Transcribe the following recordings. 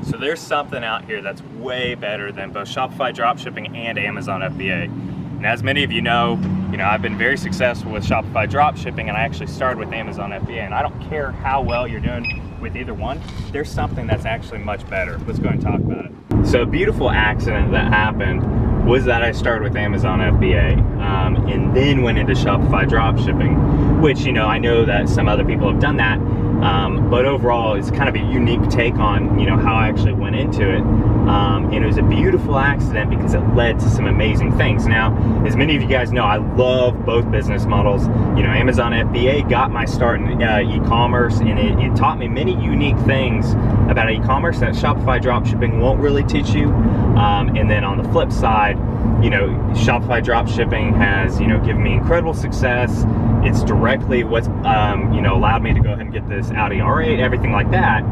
So there's something out here that's way better than both Shopify Dropshipping and Amazon FBA. And as many of you know, I've been very successful with Shopify Dropshipping, and I actually started with Amazon FBA. And I don't care how well you're doing with either one, there's something that's actually much better. Let's go and talk about it. So a beautiful accident that happened was that I started with Amazon FBA and then went into Shopify Dropshipping, which, I know that some other people have done that. But overall, it's kind of a unique take on, how I actually went into it. And it was a beautiful accident because it led to some amazing things. Now, as many of you guys know, I love both business models. Amazon FBA got my start in e-commerce, and it taught me many unique things about e-commerce that Shopify Dropshipping won't really teach you. And then on the flip side, Shopify Dropshipping has, given me incredible success. It's directly what's, allowed me to go ahead and get this Audi R8, everything like that.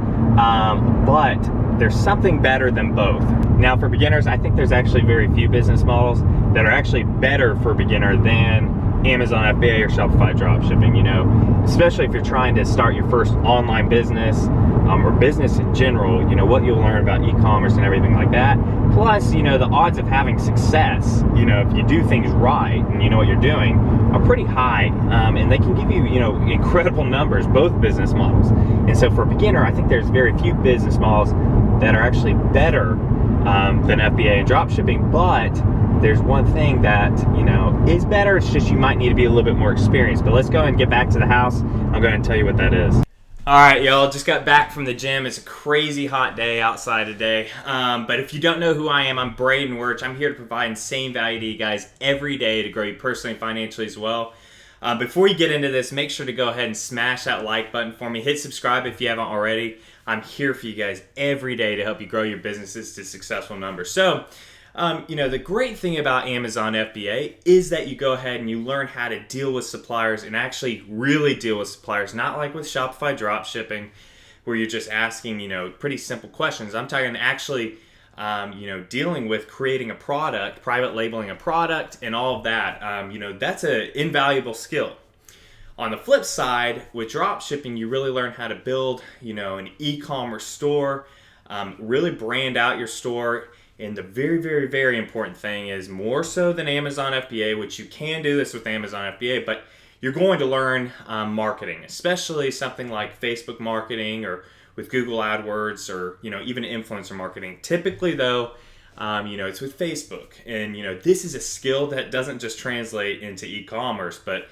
But there's something better than both. Now, for beginners, I think there's actually very few business models that are actually better for beginner than Amazon FBA or Shopify Dropshipping, especially if you're trying to start your first online business or business in general, what you'll learn about e-commerce and everything like that. Plus, the odds of having success, if you do things right and you know what you're doing, are pretty high. And they can give you, incredible numbers, both business models. And so for a beginner, I think there's very few business models that are actually better than FBA and dropshipping, but there's one thing that, is better. It's just you might need to be a little bit more experienced. But let's go and get back to the house. I'm going to tell you what that is. All right, y'all, just got back from the gym. It's a crazy hot day outside today. But if you don't know who I am, I'm Braden Wuerch. I'm here to provide insane value to you guys every day to grow you personally and financially as well. Before you get into this, make sure to go ahead and smash that like button for me. Hit subscribe if you haven't already. I'm here for you guys every day to help you grow your businesses to successful numbers. So, the great thing about Amazon FBA is that you go ahead and you learn how to deal with suppliers and actually really deal with suppliers, not like with Shopify Dropshipping where you're just asking, pretty simple questions. I'm talking actually, dealing with creating a product, private labeling a product and all of that. That's an invaluable skill. On the flip side, with dropshipping, you really learn how to build, an e-commerce store, really brand out your store. And the very, very, very important thing is more so than Amazon FBA, which you can do this with Amazon FBA, but you're going to learn marketing, especially something like Facebook marketing or with Google AdWords or, even influencer marketing. Typically, though, it's with Facebook. And, this is a skill that doesn't just translate into e-commerce, but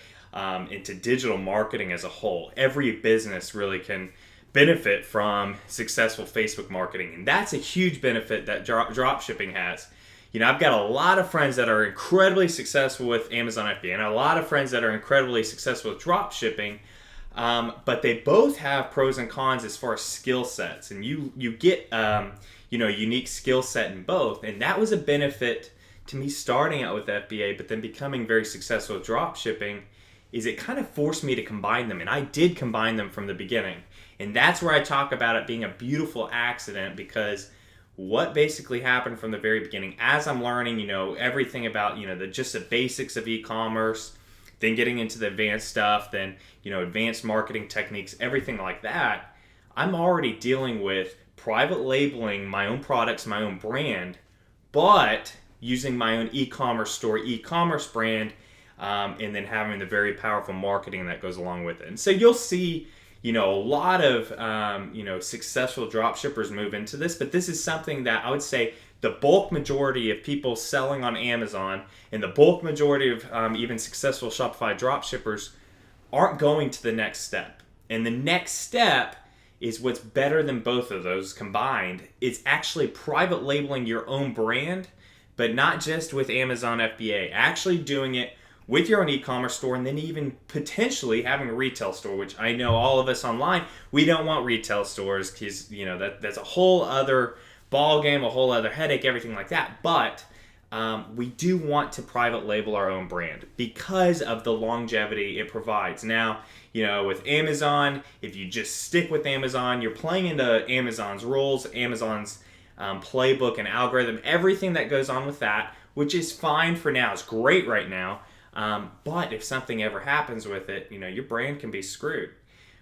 into digital marketing as a whole. Every business really can benefit from successful Facebook marketing, and that's a huge benefit that dropshipping has. I've got a lot of friends that are incredibly successful with Amazon FBA and a lot of friends that are incredibly successful with dropshipping, but they both have pros and cons as far as skill sets, and you get a unique skill set in both. And that was a benefit to me starting out with FBA, but then becoming very successful with dropshipping, is it kind of forced me to combine them, and I did combine them from the beginning. And that's where I talk about it being a beautiful accident, because what basically happened from the very beginning, as I'm learning, everything about, just the basics of e-commerce, then getting into the advanced stuff, then, advanced marketing techniques, everything like that, I'm already dealing with private labeling my own products, my own brand, but using my own e-commerce store, e-commerce brand, and then having the very powerful marketing that goes along with it. And so you'll see, a lot of, successful dropshippers move into this, but this is something that I would say the bulk majority of people selling on Amazon and the bulk majority of even successful Shopify dropshippers aren't going to the next step. And the next step is what's better than both of those combined. It's actually private labeling your own brand, but not just with Amazon FBA, actually doing it with your own e-commerce store, and then even potentially having a retail store, which I know all of us online, we don't want retail stores because, that's a whole other ball game, a whole other headache, everything like that. But we do want to private label our own brand because of the longevity it provides. Now, with Amazon, if you just stick with Amazon, you're playing into Amazon's rules, Amazon's playbook and algorithm, everything that goes on with that, which is fine for now. It's great right now. But if something ever happens with it, your brand can be screwed.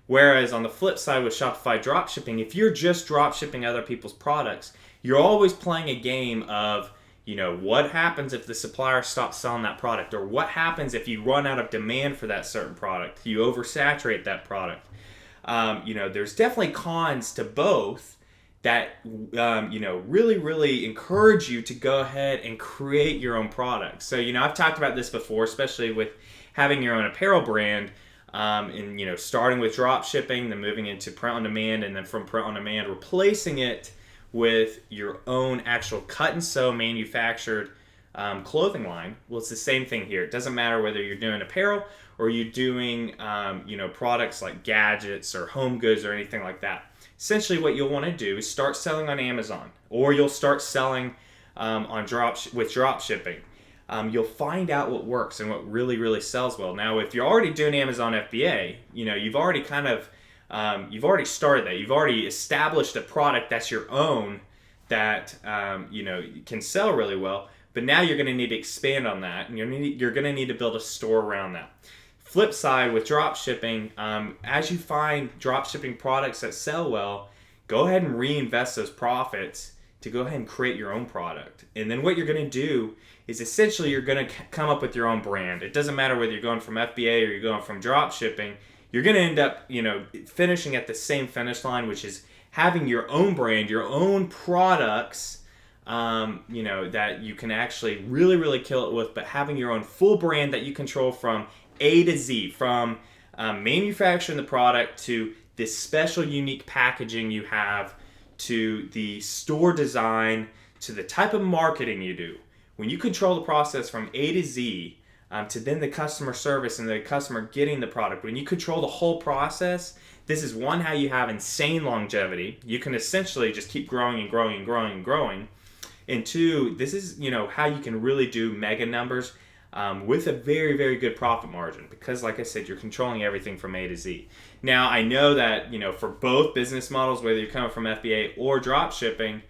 Whereas on the flip side with Shopify dropshipping, if you're just dropshipping other people's products, you're always playing a game of, what happens if the supplier stops selling that product, or what happens if you run out of demand for that certain product, you oversaturate that product. There's definitely cons to both that, really, really encourage you to go ahead and create your own products. So, I've talked about this before, especially with having your own apparel brand, and, starting with drop shipping, then moving into print on demand, and then from print on demand, replacing it with your own actual cut and sew manufactured clothing line. Well, it's the same thing here. It doesn't matter whether you're doing apparel or you're doing, products like gadgets or home goods or anything like that. Essentially, what you'll want to do is start selling on Amazon, or you'll start selling with drop shipping. You'll find out what works and what really, really sells well. Now, if you're already doing Amazon FBA, you've already you've already started that. You've already established a product that's your own that, can sell really well. But now you're going to need to expand on that, and you're going to need to build a store around that. Flip side with drop shipping, as you find drop shipping products that sell well, go ahead and reinvest those profits to go ahead and create your own product. And then what you're going to do is essentially you're going to come up with your own brand. It doesn't matter whether you're going from FBA or you're going from drop shipping. You're going to end up, finishing at the same finish line, which is having your own brand, your own products, that you can actually really, really kill it with, but having your own full brand that you control from A to Z, from manufacturing the product to this special unique packaging you have, to the store design, to the type of marketing you do. When you control the process from A to Z, to then the customer service and the customer getting the product, when you control the whole process, this is one, how you have insane longevity. You can essentially just keep growing and growing and growing and growing. And two, this is, how you can really do mega numbers with a very, very good profit margin, because like I said, you're controlling everything from A to Z. Now, I know that, for both business models, whether you're coming from FBA or drop shipping,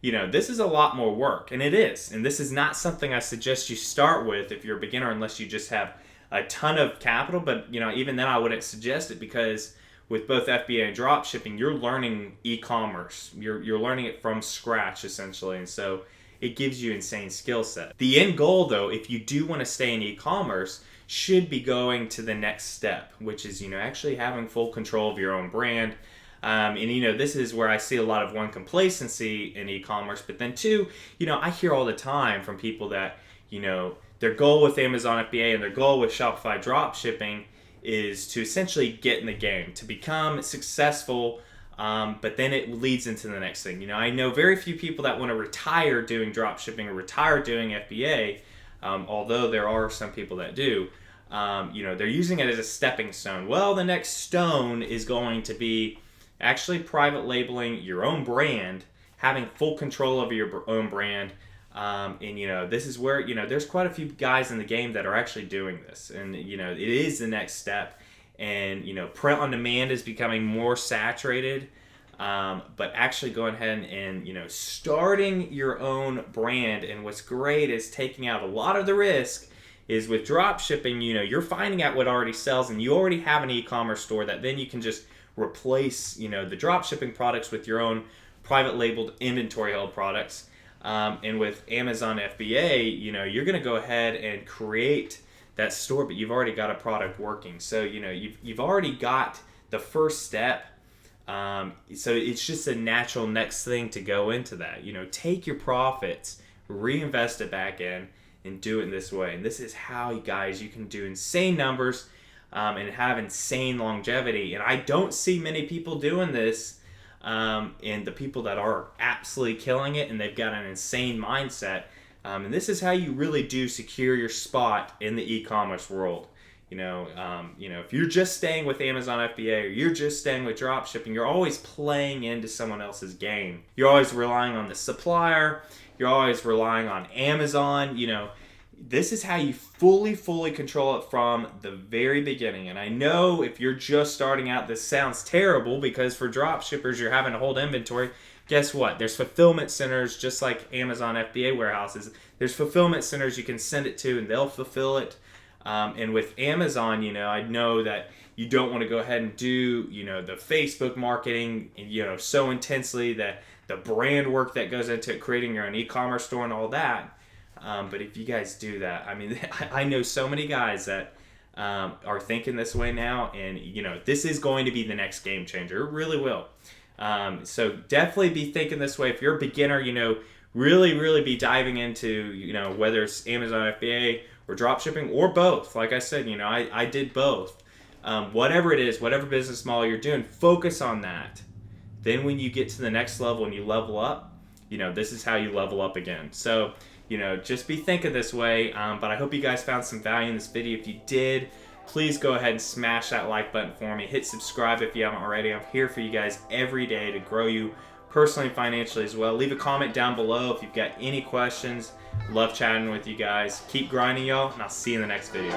this is a lot more work, and it is. And this is not something I suggest you start with if you're a beginner, unless you just have a ton of capital. But, even then I wouldn't suggest it, because with both FBA and drop shipping, you're learning e-commerce. You're learning it from scratch, essentially. And so it gives you insane skill set. The end goal, though, if you do want to stay in e-commerce, should be going to the next step, which is, actually having full control of your own brand. And this is where I see a lot of, one, complacency in e-commerce, but then two, I hear all the time from people that, their goal with Amazon FBA and their goal with Shopify dropshipping is to essentially get in the game, to become successful, but then it leads into the next thing. I know very few people that want to retire doing dropshipping or retire doing FBA, although there are some people that do. They're using it as a stepping stone. Well, the next stone is going to be actually private labeling your own brand, having full control of your own brand. And this is where, there's quite a few guys in the game that are actually doing this. And, it is the next step. And, print on demand is becoming more saturated. But actually going ahead and, starting your own brand. And what's great is taking out a lot of the risk is with drop shipping, you're finding out what already sells, and you already have an e-commerce store that then you can just replace, the drop shipping products with your own private labeled inventory held products. And with Amazon FBA, you're going to go ahead and create that store, but you've already got a product working. So, you've already got the first step. So it's just a natural next thing to go into that. Take your profits, reinvest it back in, and do it in this way. And this is how, guys, you can do insane numbers and have insane longevity. And I don't see many people doing this. And the people that are absolutely killing it, and they've got an insane mindset. And this is how you really do secure your spot in the e-commerce world. If you're just staying with Amazon FBA, or you're just staying with dropshipping, you're always playing into someone else's game. You're always relying on the supplier. You're always relying on Amazon. This is how you fully control it from the very beginning. And I know if you're just starting out, this sounds terrible, because for drop shippers, you're having to hold inventory. Guess what? There's fulfillment centers, just like Amazon FBA warehouses. There's fulfillment centers you can send it to, and they'll fulfill it. And with Amazon, I know that you don't want to go ahead and do, the Facebook marketing, so intensely, that the brand work that goes into it, creating your own e-commerce store and all that. But if you guys do that, I mean, I know so many guys that are thinking this way now, and this is going to be the next game changer. It really will. So definitely be thinking this way. If you're a beginner, really be diving into, whether it's Amazon FBA or dropshipping or both. Like I said, I did both. Whatever it is, whatever business model you're doing, focus on that. Then when you get to the next level and you level up, this is how you level up again. So, just be thinking this way. But I hope you guys found some value in this video. If you did, please go ahead and smash that like button for me. Hit subscribe if you haven't already. I'm here for you guys every day to grow you personally and financially as well. Leave a comment down below if you've got any questions. Love chatting with you guys. Keep grinding, y'all, and I'll see you in the next video.